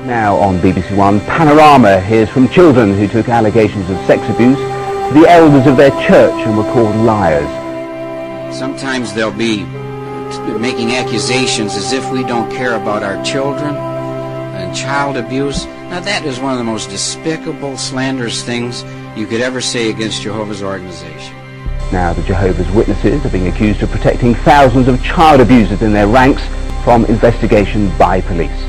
Now on BBC One, Panorama hears from children who took allegations of sex abuse to the elders of their church and were called liars. Sometimes they'll be making accusations as if we don't care about our children and child abuse. Now that is one of the most despicable, slanderous things you could ever say against Jehovah's organization. Now the Jehovah's Witnesses are being accused of protecting thousands of child abusers in their ranks from investigation by police.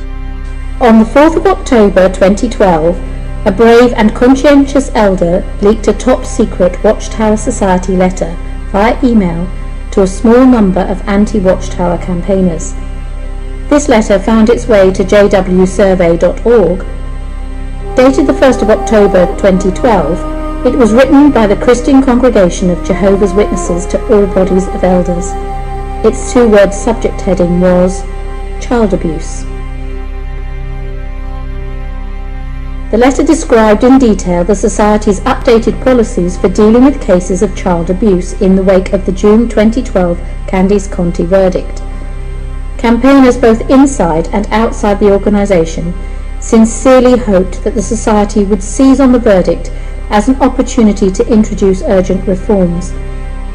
On the 4th of October 2012, a brave and conscientious elder leaked a top-secret Watchtower Society letter via email to a small number of anti-Watchtower campaigners. This letter found its way to jwsurvey.org. Dated the 1st of October 2012, it was written by the Christian Congregation of Jehovah's Witnesses to all bodies of elders. Its two-word subject heading was Child Abuse. The letter described in detail the Society's updated policies for dealing with cases of child abuse in the wake of the June 2012 Candice Conti verdict. Campaigners both inside and outside the organisation sincerely hoped that the Society would seize on the verdict as an opportunity to introduce urgent reforms.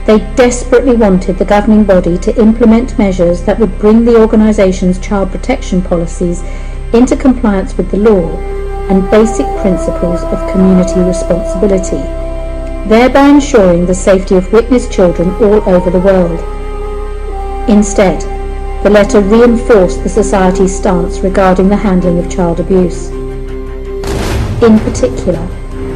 They desperately wanted the governing body to implement measures that would bring the organisation's child protection policies into compliance with the law and basic principles of community responsibility, thereby ensuring the safety of witness children all over the world. Instead, the letter reinforced the Society's stance regarding the handling of child abuse. In particular,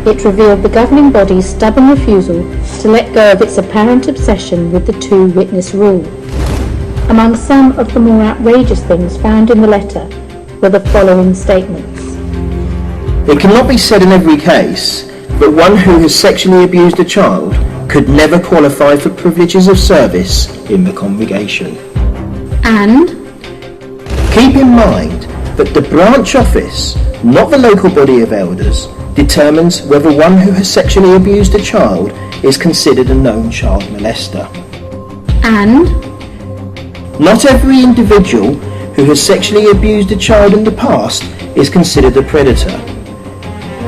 it revealed the governing body's stubborn refusal to let go of its apparent obsession with the two-witness rule. Among some of the more outrageous things found in the letter were the following statements. It cannot be said in every case that one who has sexually abused a child could never qualify for privileges of service in the congregation. And keep in mind that the branch office, not the local body of elders, determines whether one who has sexually abused a child is considered a known child molester. And not every individual who has sexually abused a child in the past is considered a predator.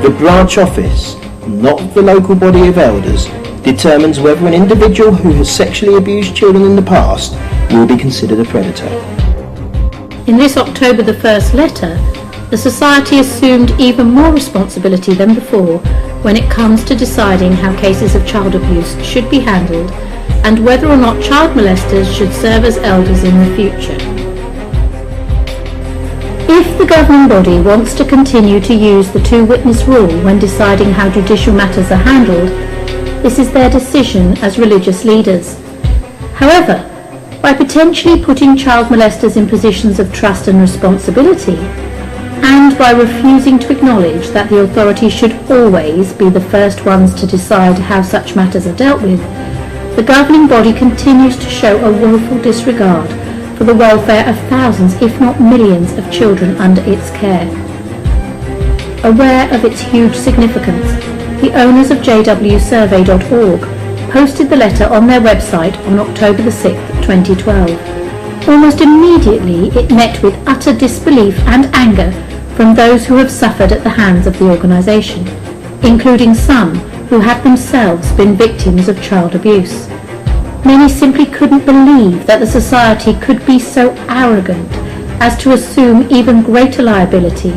The branch office, not the local body of elders, determines whether an individual who has sexually abused children in the past will be considered a predator. in this October the 1st letter, the Society assumed even more responsibility than before when it comes to deciding how cases of child abuse should be handled and whether or not child molesters should serve as elders in the future. If the governing body wants to continue to use the two-witness rule when deciding how judicial matters are handled, this is their decision as religious leaders. However, by potentially putting child molesters in positions of trust and responsibility, and by refusing to acknowledge that the authorities should always be the first ones to decide how such matters are dealt with, the governing body continues to show a woeful disregard for the welfare of thousands, if not millions, of children under its care. Aware of its huge significance, the owners of jwsurvey.org posted the letter on their website on October the 6th, 2012. Almost immediately it met with utter disbelief and anger from those who have suffered at the hands of the organisation, including some who have themselves been victims of child abuse. Many simply couldn't believe that the Society could be so arrogant as to assume even greater liability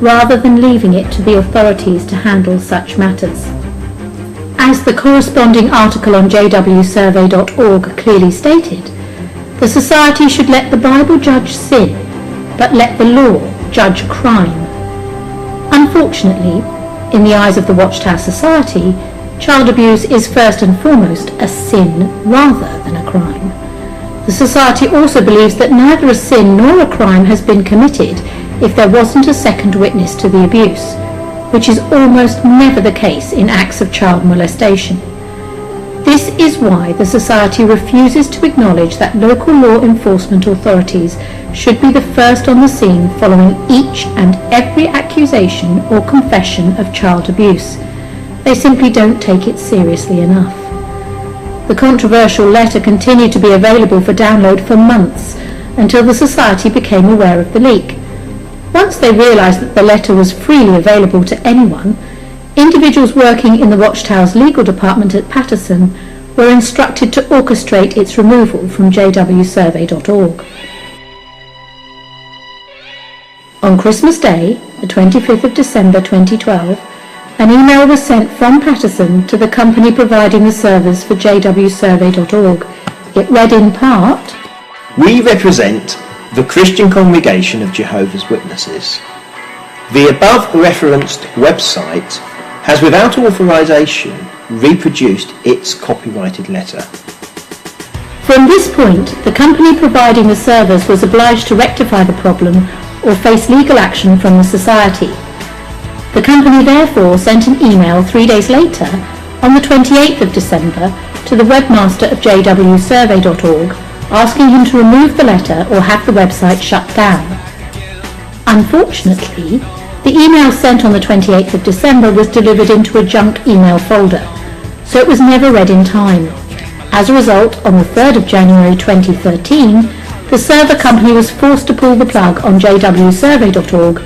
rather than leaving it to the authorities to handle such matters. As the corresponding article on jwsurvey.org clearly stated, the Society should let the Bible judge sin, but let the law judge crime. Unfortunately, in the eyes of the Watchtower Society, child abuse is first and foremost a sin rather than a crime. The Society also believes that neither a sin nor a crime has been committed if there wasn't a second witness to the abuse, which is almost never the case in acts of child molestation. This is why the Society refuses to acknowledge that local law enforcement authorities should be the first on the scene following each and every accusation or confession of child abuse. They simply don't take it seriously enough. The controversial letter continued to be available for download for months until the Society became aware of the leak. Once they realised that the letter was freely available to anyone, individuals working in the Watchtower's legal department at Paterson were instructed to orchestrate its removal from jwsurvey.org. On Christmas Day, the 25th of December 2012, an email was sent from Paterson to the company providing the servers for jwsurvey.org. It read in part, "We represent the Christian Congregation of Jehovah's Witnesses. The above referenced website has without authorization reproduced its copyrighted letter." From this point, the company providing the servers was obliged to rectify the problem or face legal action from the society. The company therefore sent an email 3 days later, on the 28th of December, to the webmaster of jwsurvey.org, asking him to remove the letter or have the website shut down. Unfortunately, the email sent on the 28th of December was delivered into a junk email folder, so it was never read in time. As a result, on the 3rd of January 2013, the server company was forced to pull the plug on jwsurvey.org,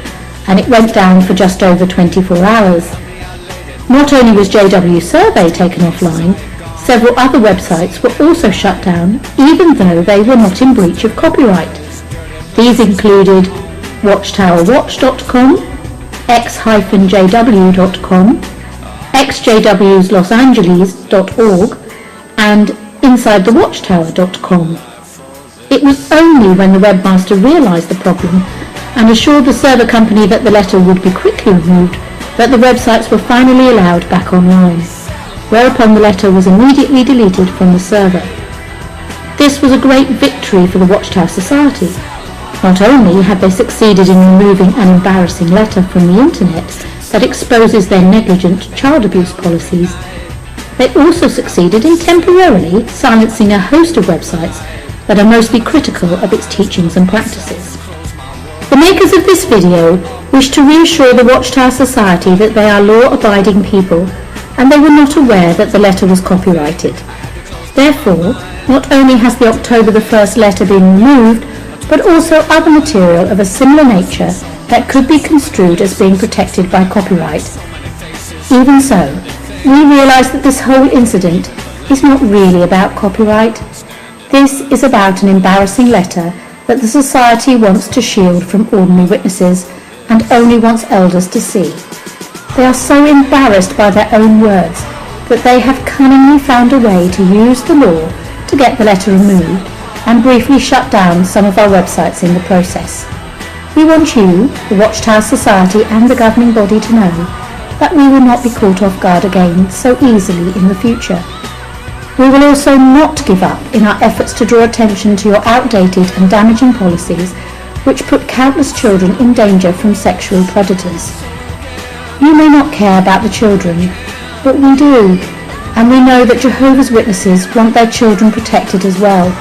and it went down for just over 24 hours. Not only was JW Survey taken offline, several other websites were also shut down, even though they were not in breach of copyright. These included watchtowerwatch.com, x-jw.com, exjwslosangeles.org, and insidethewatchtower.com. It was only when the webmaster realised the problem and assured the server company that the letter would be quickly removed that the websites were finally allowed back online, whereupon the letter was immediately deleted from the server. This was a great victory for the Watchtower Society. Not only had they succeeded in removing an embarrassing letter from the internet that exposes their negligent child abuse policies, they also succeeded in temporarily silencing a host of websites that are mostly critical of its teachings and practices. The makers of this video wish to reassure the Watchtower Society that they are law-abiding people, and they were not aware that the letter was copyrighted. Therefore, not only has the October the 1st letter been removed, but also other material of a similar nature that could be construed as being protected by copyright. Even so, we realise that this whole incident is not really about copyright. This is about an embarrassing letter that the Society wants to shield from ordinary witnesses and only wants elders to see. They are so embarrassed by their own words that they have cunningly found a way to use the law to get the letter removed and briefly shut down some of our websites in the process. We want you, the Watchtower Society and the governing body to know that we will not be caught off guard again so easily in the future. We will also not give up in our efforts to draw attention to your outdated and damaging policies which put countless children in danger from sexual predators. You may not care about the children, but we do, and we know that Jehovah's Witnesses want their children protected as well.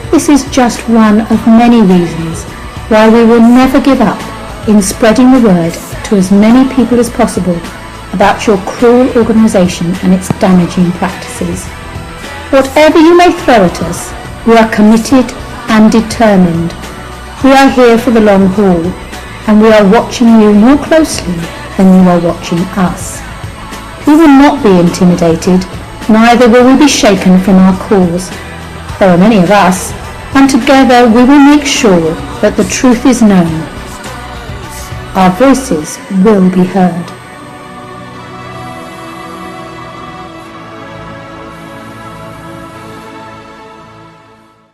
This is just one of many reasons why we will never give up in spreading the word to as many people as possible about your cruel organisation and its damaging practices. Whatever you may throw at us, we are committed and determined. We are here for the long haul, and we are watching you more closely than you are watching us. We will not be intimidated, neither will we be shaken from our cause. There are many of us, and together we will make sure that the truth is known. Our voices will be heard.